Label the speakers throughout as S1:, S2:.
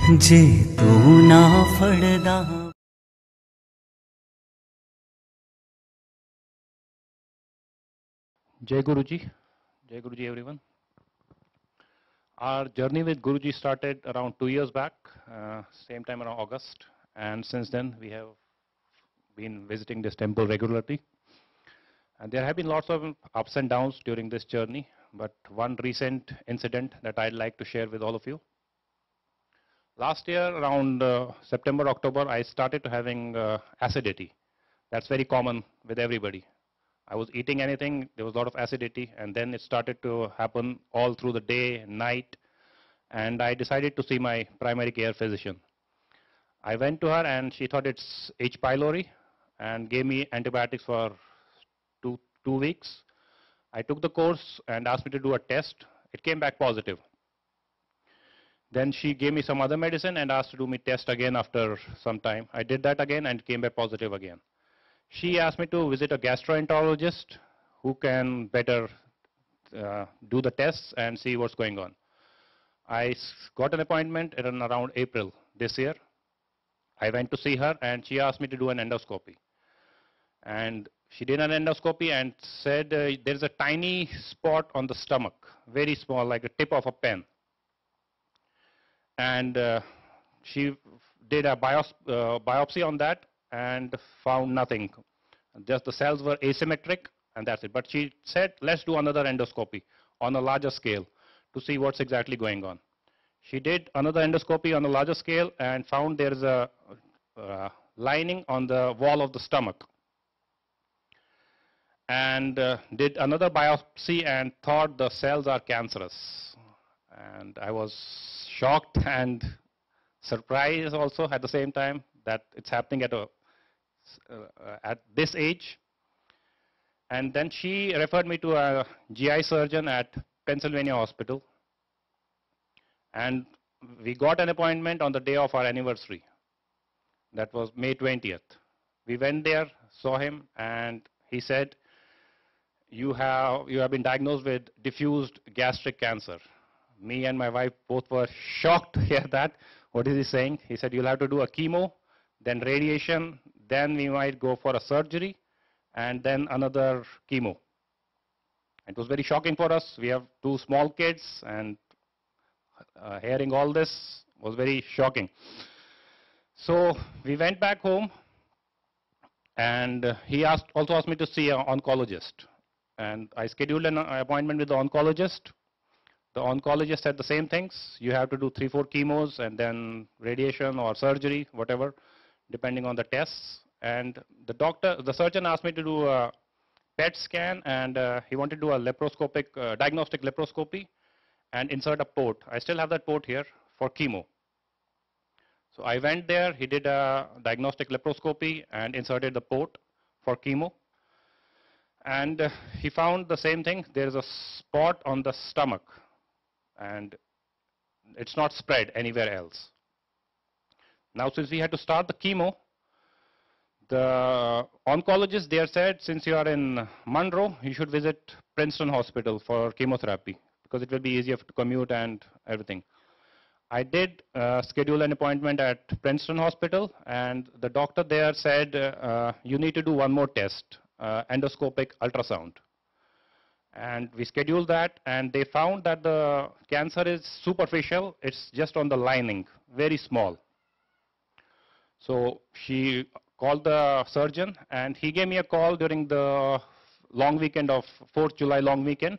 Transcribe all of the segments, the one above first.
S1: जे तू ना फड़दा।
S2: Jai Guruji, Jai Guruji everyone. Our journey with Guruji started around 2 years back, same time around August, and since then we have been visiting this temple regularly. And there have been lots of ups and downs during this journey, but one recent incident that I'd like to share with all of you. Last year around September, October, I started having acidity. That's very common with everybody. I was eating anything, there was a lot of acidity, and then it started to happen all through the day, night, and I decided to see my primary care physician. I went to her and she thought it's H. pylori and gave me antibiotics for two weeks. I took the course and asked me to do a test. It came back positive. Then she gave me some other medicine and asked to do me test again after some time. I did that again and it came back positive again. She asked me to visit a gastroenterologist who can better do the tests and see what's going on. I got an appointment in around April this year. I went to see her and she asked me to do an endoscopy. And she did an endoscopy and said there's a tiny spot on the stomach, very small, like a tip of a pen. And she did a biopsy on that and found nothing. Just the cells were asymmetric and that's it. But she said, let's do another endoscopy on a larger scale to see what's exactly going on. She did another endoscopy on a larger scale and found there's a lining on the wall of the stomach. And did another biopsy and thought the cells are cancerous. And I was shocked and surprised also at the same time that it's happening at this age. And then she referred me to a GI surgeon at Pennsylvania Hospital. And we got an appointment on the day of our anniversary. That was May 20th. We went there, saw him, and he said, you have been diagnosed with diffused gastric cancer. Me and my wife both were shocked to hear that. What is he saying? He said, you'll have to do a chemo, then radiation, then we might go for a surgery, and then another chemo. It was very shocking for us. We have two small kids, and hearing all this was very shocking. So we went back home, and he also asked me to see an oncologist. And I scheduled an appointment with the oncologist. The oncologist said the same things. You have to do 3-4 chemos and then radiation or surgery, whatever, depending on the tests. And the surgeon asked me to do a PET scan, and he wanted to do a diagnostic laparoscopy and insert a port. I still have that port here for chemo. So I went there, he did a diagnostic laparoscopy and inserted the port for chemo. And he found the same thing. There's a spot on the stomach, and it's not spread anywhere else. Now, since we had to start the chemo, the oncologist there said, since you are in Monroe, you should visit Princeton Hospital for chemotherapy, because it will be easier to commute and everything. I did schedule an appointment at Princeton Hospital, and the doctor there said, you need to do one more test, endoscopic ultrasound. And we scheduled that, and they found that the cancer is superficial. It's just on the lining, very small. So she called the surgeon, and he gave me a call during the long weekend of 4th July long weekend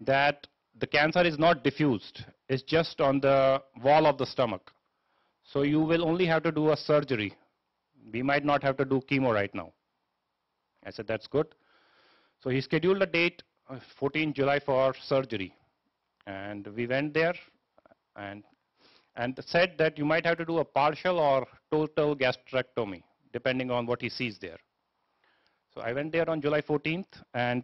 S2: that the cancer is not diffused. It's just on the wall of the stomach. So you will only have to do a surgery. We might not have to do chemo right now. I said, that's good. So he scheduled a date, 14 July for surgery. And we went there and said that you might have to do a partial or total gastrectomy, depending on what he sees there. So I went there on July 14th and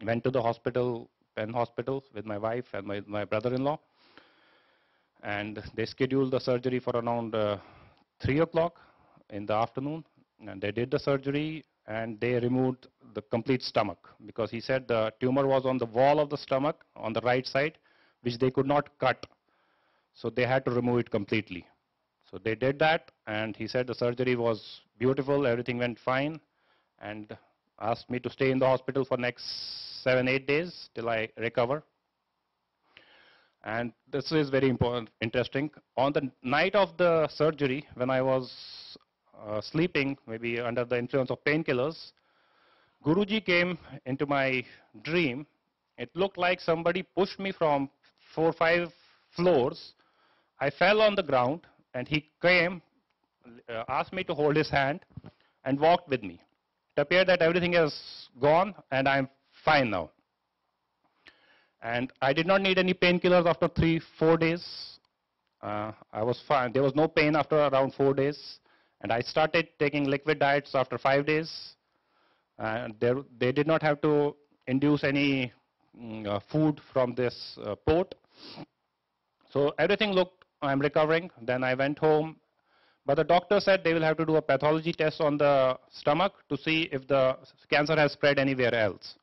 S2: went to the hospital, Penn Hospital, with my wife and my brother-in-law. And they scheduled the surgery for around 3 o'clock in the afternoon. And they did the surgery, and they removed the complete stomach, because he said the tumor was on the wall of the stomach on the right side, which they could not cut. So they had to remove it completely. So they did that, and he said the surgery was beautiful, everything went fine, and asked me to stay in the hospital for next 7-8 days till I recover. And this is very important, interesting. On the night of the surgery, when I was sleeping, maybe under the influence of painkillers, Guruji came into my dream. It looked like somebody pushed me from 4 or 5 floors. I fell on the ground, and he came, asked me to hold his hand, and walked with me. It appeared that everything is gone, and I'm fine now. And I did not need any painkillers after 3-4 days. I was fine. There was no pain after around 4 days. And I started taking liquid diets after 5 days. And they did not have to induce any food from this port. So everything looked, I'm recovering. Then I went home. But the doctor said they will have to do a pathology test on the stomach to see if the cancer has spread anywhere else.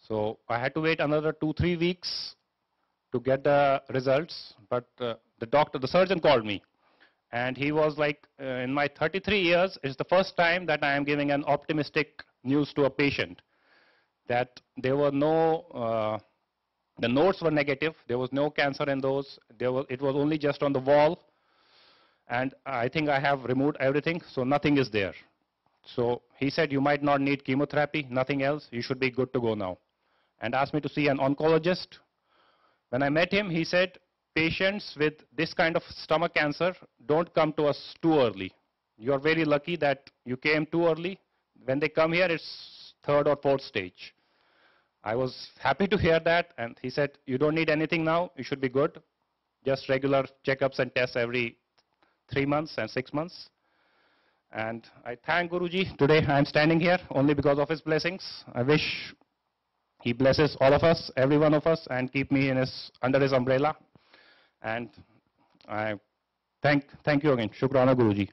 S2: So I had to wait another 2-3 weeks to get the results. But the surgeon called me. And he was like, in my 33 years, it's the first time that I am giving an optimistic news to a patient. That there were no, the notes were negative. There was no cancer in those. It was only just on the wall. And I think I have removed everything, so nothing is there. So he said, you might not need chemotherapy, nothing else. You should be good to go now. And asked me to see an oncologist. When I met him, he said, patients with this kind of stomach cancer don't come to us too early. You are very lucky that you came too early. When they come here, it's 3rd or 4th stage. I was happy to hear that, and he said, you don't need anything now, you should be good. Just regular checkups and tests every 3 months and 6 months. And I thank Guruji. Today I am standing here only because of his blessings. I wish he blesses all of us, every one of us, and keep me under his umbrella. And I thank you again. Shukrana Guruji.